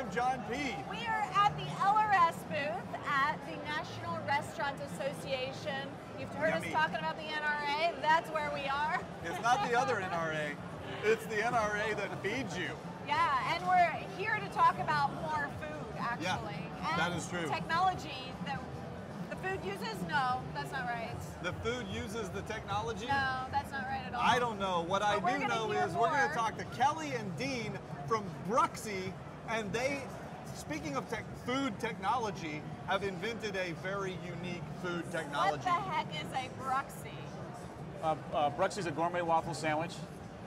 I'm John P. We are at the LRS booth at the National Restaurant Association. You've heard us talking about the NRA. That's where we are. It's not the other NRA. It's the NRA that feeds you. Yeah, and we're here to talk about more food, actually. Yeah, and that is true. Technology that the food uses? No, that's not right. The food uses the technology? No, that's not right at all. I don't know. What I do know is we're going to talk to Kelly and Dean from Broxie, and they, speaking of food technology, have invented a very unique food technology. What the heck is a Bruxie? Bruxie is a gourmet waffle sandwich.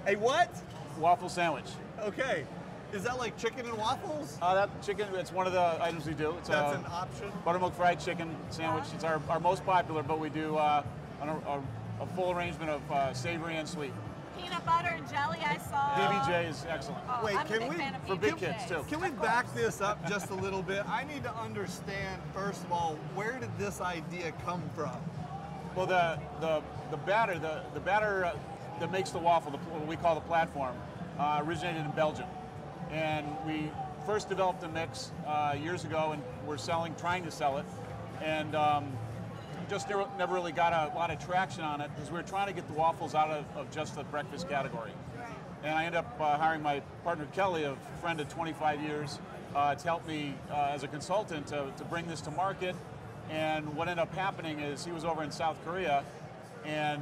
A what? Waffle sandwich. Okay. Is that like chicken and waffles? That chicken, it's one of the items we do. It's That's an option? Buttermilk fried chicken sandwich. It's our most popular, but we do a full arrangement of savory and sweet. Peanut butter and jelly, I saw. BBJ is excellent. Oh, wait, I'm a big fan of for big kids too. Can we back this up just a little bit? I need to understand, first of all, where did this idea come from? Well, the batter that makes the waffle, what we call the platform, originated in Belgium. And we first developed the mix years ago, and we're trying to sell it, and just never really got a lot of traction on it because we were trying to get the waffles out of just the breakfast category. Right. And I ended up hiring my partner Kelly, a friend of 25 years, to help me as a consultant to bring this to market. And what ended up happening is he was over in South Korea, and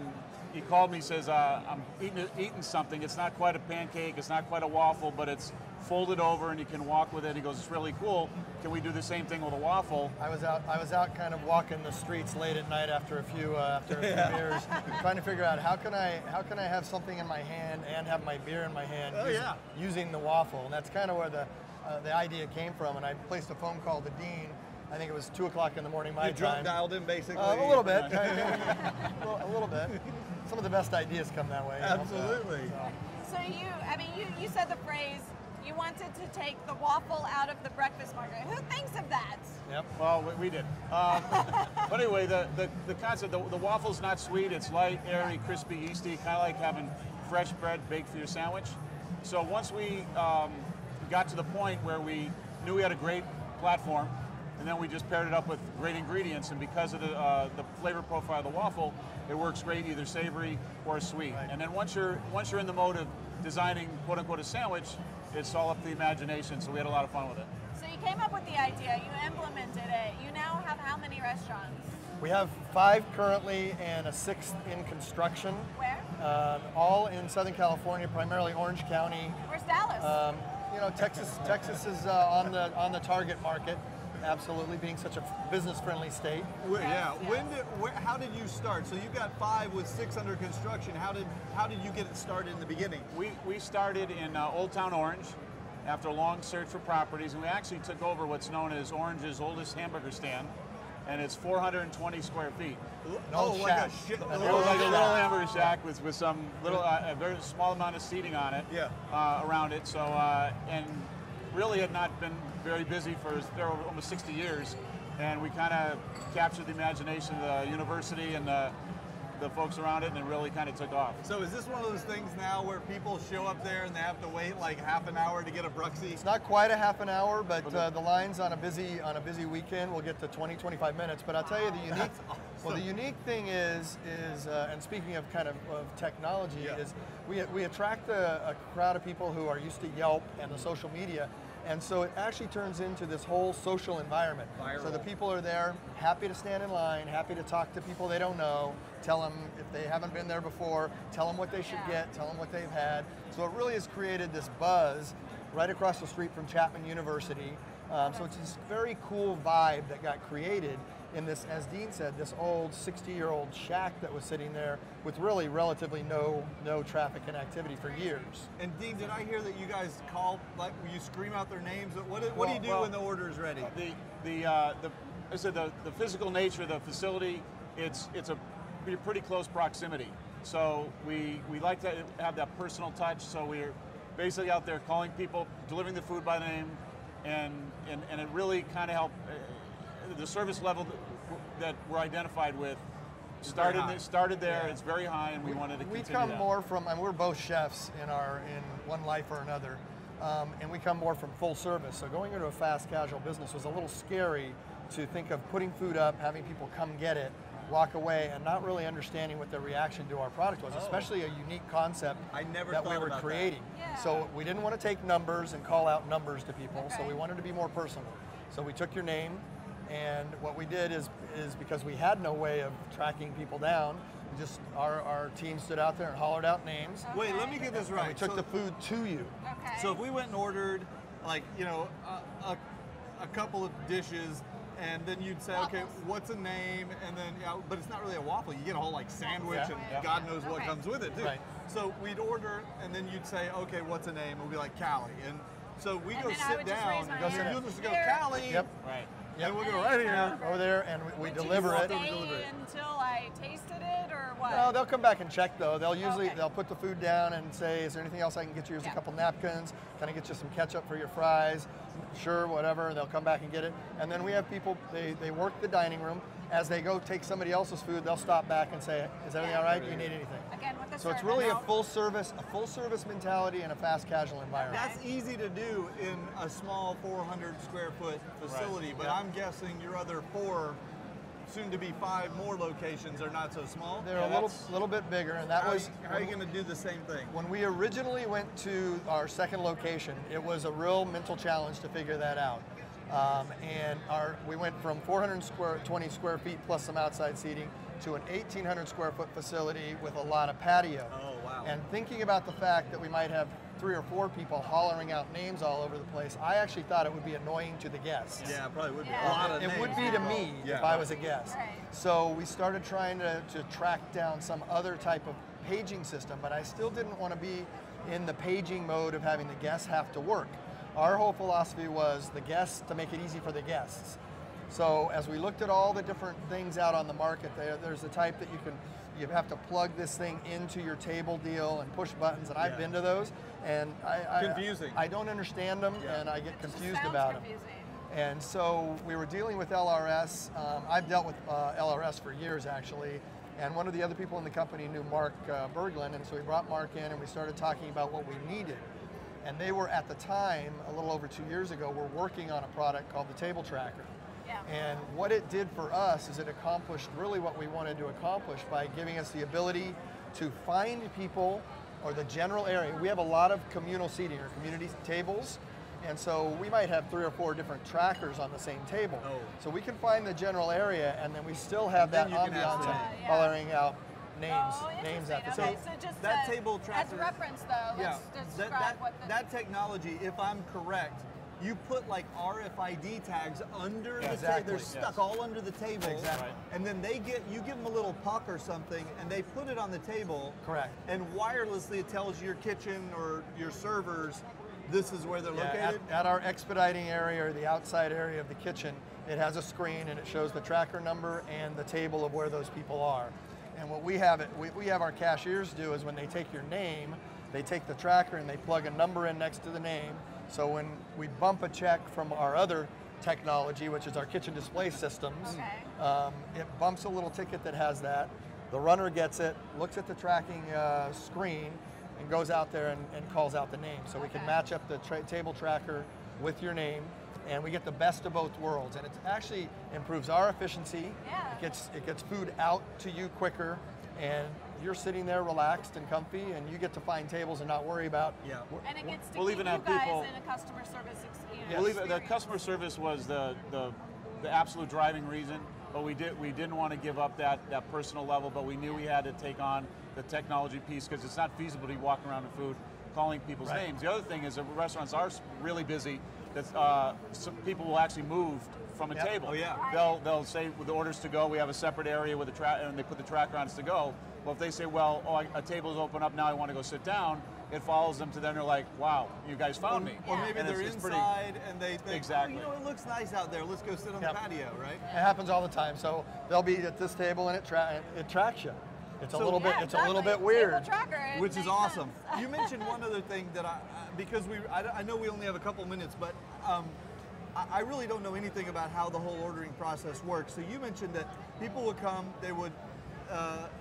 he called me, says, I'm eating something. It's not quite a pancake, it's not quite a waffle, but it's folded over and you can walk with it. He goes, it's really cool. Can we do the same thing with a waffle? I was out kind of walking the streets late at night after a few beers, trying to figure out how can I have something in my hand and have my beer in my hand using the waffle. And that's kind of where the idea came from. And I placed a phone call to Dean. I think it was 2 o'clock in the morning my time. You drunk dialed him basically? A little bit. A little bit. Some of the best ideas come that way. Absolutely. So you said the phrase, you wanted to take the waffle out of the breakfast market. Who thinks of that? Yep. Well, we did. But anyway, the concept, the waffle's not sweet. It's light, airy, crispy, yeasty, kind of like having fresh bread baked for your sandwich. So once we got to the point where we knew we had a great platform, and then we just paired it up with great ingredients, and because of the flavor profile of the waffle, it works great either savory or sweet. Right. And then once you're in the mode of designing quote unquote a sandwich, it's all up to the imagination. So we had a lot of fun with it. So you came up with the idea, you implemented it. You now have how many restaurants? We have 5 currently and a 6th in construction. Where? All in Southern California, primarily Orange County. Where's Dallas? Texas is on the target market. Absolutely, being such a business-friendly state. Yeah. How did you start? So you got 5 with 6 under construction. How did you get it started in the beginning? We started in Old Town Orange after a long search for properties, and we actually took over what's known as Orange's oldest hamburger stand, and it's 420 square feet. Like a It was like a little hamburger shack with some little, a very small amount of seating on it, around it. So and really had not been very busy for almost 60 years, and we kind of captured the imagination of the university and the folks around it, and it really kind of took off. So is this one of those things now where people show up there and they have to wait like half an hour to get a Bruxie? It's not quite a half an hour, but the lines on a busy weekend will get to 20-25 minutes. But I'll tell you the unique thing is and speaking of kind of technology, is we attract a crowd of people who are used to Yelp and the social media. And so it actually turns into this whole social environment. Viral. So the people are there, happy to stand in line, happy to talk to people they don't know, tell them if they haven't been there before, tell them what they should get, tell them what they've had. So it really has created this buzz right across the street from Chapman University. So it's this very cool vibe that got created in this, as Dean said, this old 60-year-old shack that was sitting there with really relatively no traffic and activity for years. And Dean, did I hear that you guys call, like, you scream out their names? What do you do when the order is ready? The physical nature of the facility, it's a pretty close proximity. So we like to have that personal touch. So we're basically out there calling people, delivering the food by name, and it really kind of helped. The service level that we're identified with started there. It's very high, and we wanted to continue We come that. more from, and we're both chefs in one life or another. and we come more from full service. So going into a fast casual business was a little scary to think of putting food up, having people come get it, walk away, and not really understanding what their reaction to our product was, especially a unique concept that we were creating. Yeah. So we didn't want to take numbers and call out numbers to people, so we wanted to be more personal. So we took your name, and what we did is because we had no way of tracking people down, just our team stood out there and hollered out names. Wait, let me get this right. We took the food to you. Okay. So if we went and ordered, like, you know, a couple of dishes, and then you'd say, okay, what's a name? And then, but it's not really a waffle. You get a whole like sandwich, and God knows what comes with it too. Right. So we'd order, and then you'd say, okay, what's a name? And we'd be like, Callie. And so we go sit down. You'll just go, Callie. Yep. Right. And we'll go right here. Over there, and we deliver it. Until I tasted it, or what? No, they'll come back and check though. They'll usually they'll put the food down and say, "Is there anything else I can get you? Here's a couple napkins. Can I get you some ketchup for your fries?" Sure, whatever. They'll come back and get it. And then we have people. They work the dining room. As they go take somebody else's food, they'll stop back and say, "Is everything all right? Do you need anything?" Again, with the So it's really a full service mentality in a fast casual environment. That's easy to do in a small 400 square foot facility, but I'm guessing your other 4, soon to be 5 more locations are not so small. They're a little bit bigger, and that was. How are you going to do the same thing? When we originally went to our second location, it was a real mental challenge to figure that out. We went from 420 square feet plus some outside seating to an 1,800 square foot facility with a lot of patio. Oh, wow. And thinking about the fact that we might have 3 or 4 people hollering out names all over the place, I actually thought it would be annoying to the guests. Yeah, it probably would be. Yeah. A lot of It names. would be to me if I was a guest. Right. So we started trying to track down some other type of paging system, but I still didn't want to be in the paging mode of having the guests have to work. Our whole philosophy was the guests, to make it easy for the guests. So as we looked at all the different things out on the market, there's a type that you have to plug this thing into your table deal and push buttons, and I've been to those, and Confusing. I don't understand them, and I get confused Sounds about them. confusing. And so we were dealing with LRS. I've dealt with LRS for years, actually. And one of the other people in the company knew Mark Berglund, and so we brought Mark in and we started talking about what we needed. And they were, at the time, a little over 2 years ago, were working on a product called the Table Tracker. Yeah. And what it did for us is it accomplished really what we wanted to accomplish by giving us the ability to find people, or the general area. We have a lot of communal seating or community tables, and so we might have 3 or 4 different trackers on the same table. Oh. So we can find the general area, and then we still have that Then you can have ambiance the of name. hollering out names, Oh, names interesting. after. Okay, so just that table tracker. as reference, though, let's describe what the... that technology, if I'm correct, you put like RFID tags under the table. Exactly. They're stuck all under the table. Exactly. And then you give them a little puck or something, and they put it on the table. Correct. And wirelessly it tells your kitchen or your servers this is where they're located. At our expediting area, or the outside area of the kitchen, it has a screen and it shows the tracker number and the table of where those people are. And what we have our cashiers do is when they take your name, they take the tracker and they plug a number in next to the name. So when we bump a check from our other technology, which is our kitchen display systems, it bumps a little ticket that has that. The runner gets it, looks at the tracking screen, and goes out there and calls out the name. So we can match up the table tracker with your name, and we get the best of both worlds. And it actually improves our efficiency. Yeah. It gets food out to you quicker, and you're sitting there relaxed and comfy, and you get to find tables and not worry about. And it gets to We'll keep even you have guys people- in a customer service The customer service was the absolute driving reason, but we didn't want to give up that personal level, but we knew we had to take on the technology piece because it's not feasible to be walking around in food calling people's names. The other thing is that restaurants are really busy. That some people will actually move from a table. Oh yeah. They'll say with the orders to go, we have a separate area with and they put the tracker on it's to go. Well, if they say, well, a table's open up now, I want to go sit down, it follows them to then they're like, wow, you guys found me. Or maybe And they're it's inside and they think, Exactly. oh, you know, it looks nice out there. Let's go sit on the patio, right? It happens all the time. So they'll be at this table and it tracks you. It's a little bit weird. Table tracker, it Which is makes awesome. sense. You mentioned one other thing that because I know we only have a couple minutes, but I really don't know anything about how the whole ordering process works. So you mentioned that people would come, they would,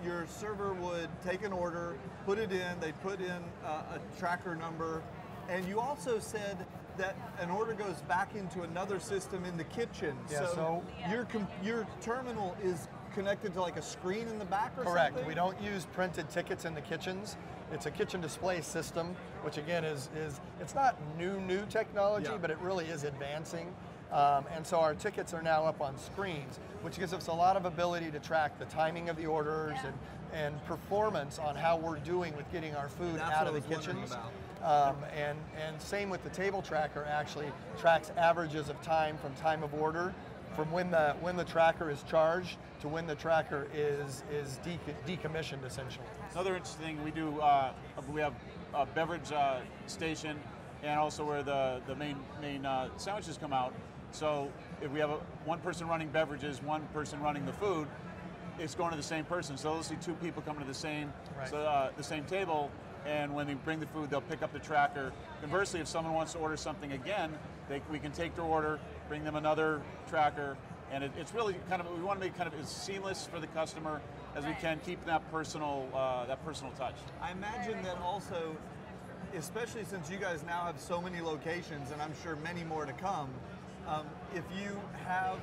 your server would take an order, put it in, they'd put in a tracker number, And you also said that an order goes back into another system in the kitchen. Yeah, so your terminal is connected to like a screen in the back or correct. something? We don't use printed tickets in the kitchens. It's a kitchen display system, which again is it's not new technology, but it really is advancing. And so our tickets are now up on screens, which gives us a lot of ability to track the timing of the orders and performance on how we're doing with getting our food out of the kitchens. And same with the table tracker, actually tracks averages of time from time of order, from when the tracker is charged to when the tracker is decommissioned, essentially. Another interesting thing we do, we have a beverage station, and also where the main sandwiches come out. So if we have one person running beverages, one person running the food, it's going to the same person. So they'll see two people coming to the same the same table, and when they bring the food, they'll pick up the tracker. Conversely, if someone wants to order something again, we can take their order, bring them another tracker, and it's really kind of, we want to make kind of as seamless for the customer as we can, keep that personal touch. I imagine that also, especially since you guys now have so many locations, and I'm sure many more to come, if you have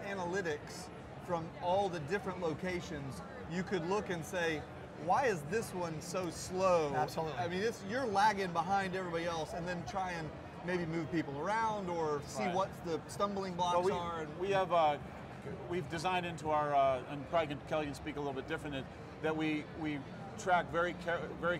analytics from all the different locations, you could look and say, why is this one so slow? Absolutely. I mean, you're lagging behind everybody else, and then try and maybe move people around or see what the stumbling blocks are. And we've designed into our, and probably Kelly can speak a little bit different, that we track very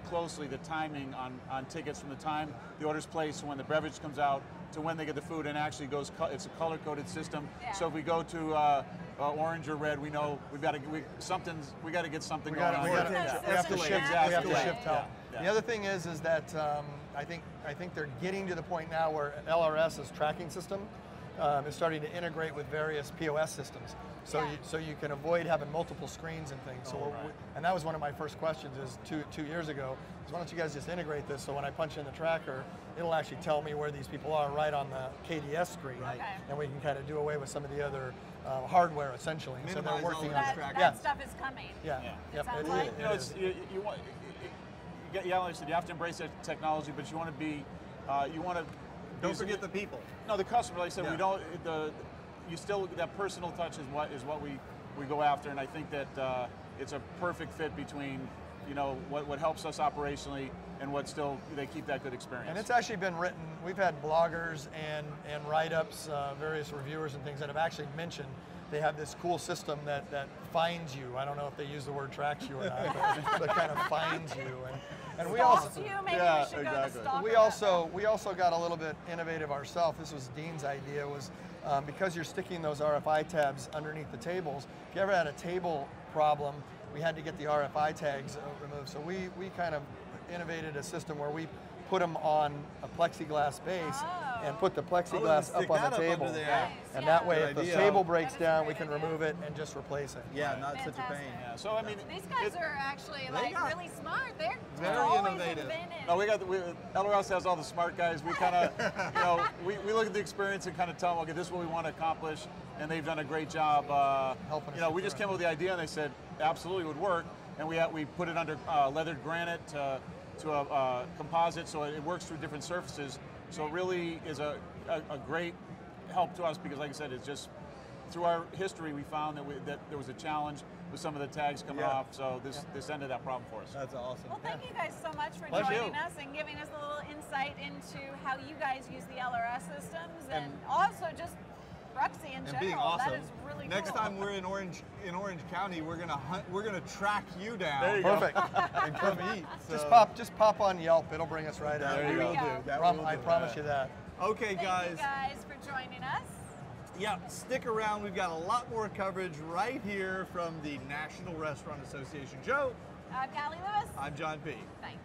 closely the timing on tickets from the time the order's placed to when the beverage comes out to when they get the food, and actually goes, it's a color-coded system. Yeah. So if we go to orange or red, we know we got to get something going on. We have to shift out. Yeah. The other thing is that I think they're getting to the point now where LRS's tracking system is starting to integrate with various POS systems. So you can avoid having multiple screens and things. So and that was one of my first questions is two years ago, is why don't you guys just integrate this so when I punch in the tracker, it'll actually tell me where these people are right on the KDS screen, and we can kind of do away with some of the other hardware essentially. So they're working on that stuff is coming. Like I said, you have to embrace that technology, but you want to be, don't forget the people. No, the customer. Like I said, we don't. You still, that personal touch is what we go after, and I think that it's a perfect fit between what helps us operationally and what still they keep that good experience. And it's actually been written. We've had bloggers and write-ups, various reviewers and things that have actually mentioned they have this cool system that finds you. I don't know if they use the word tracks you or not, but kind of finds you. And we also we also got a little bit innovative ourselves. This was Dean's idea, was because you're sticking those RFI tabs underneath the tables. If you ever had a table problem, we had to get the RFI tags removed. So we kind of innovated a system where we put them on a plexiglass base and put the plexiglass up on the table. And that way, if the table breaks down, we can remove it and just replace it. Yeah, not such a pain. Yeah. So I mean, these guys are actually really smart. They're very innovative. No, LRS has all the smart guys. We kind of, we look at the experience and kind of tell them, okay, this is what we want to accomplish, and they've done a great job helping us. We just came up with the idea, and they said absolutely would work, and we put it under leathered granite to a composite, so it works through different surfaces. So it really is a great help to us, because like I said, it's just through our history we found that there was a challenge with some of the tags coming off, so this ended that problem for us. That's awesome. Well, thank you guys so much for joining us and giving us a little insight into how you guys use the LRS systems, and also just Broxie in general. Being awesome. That is really Next cool. time we're in Orange County, we're gonna track you down. There you Perfect. And come eat. So. Just pop on Yelp. It'll bring us right out. There you go. I promise you that. Okay, guys. Thank you guys for joining us. Yeah, stick around. We've got a lot more coverage right here from the National Restaurant Association. Joe. I'm Callie Lewis. I'm John P. Thanks.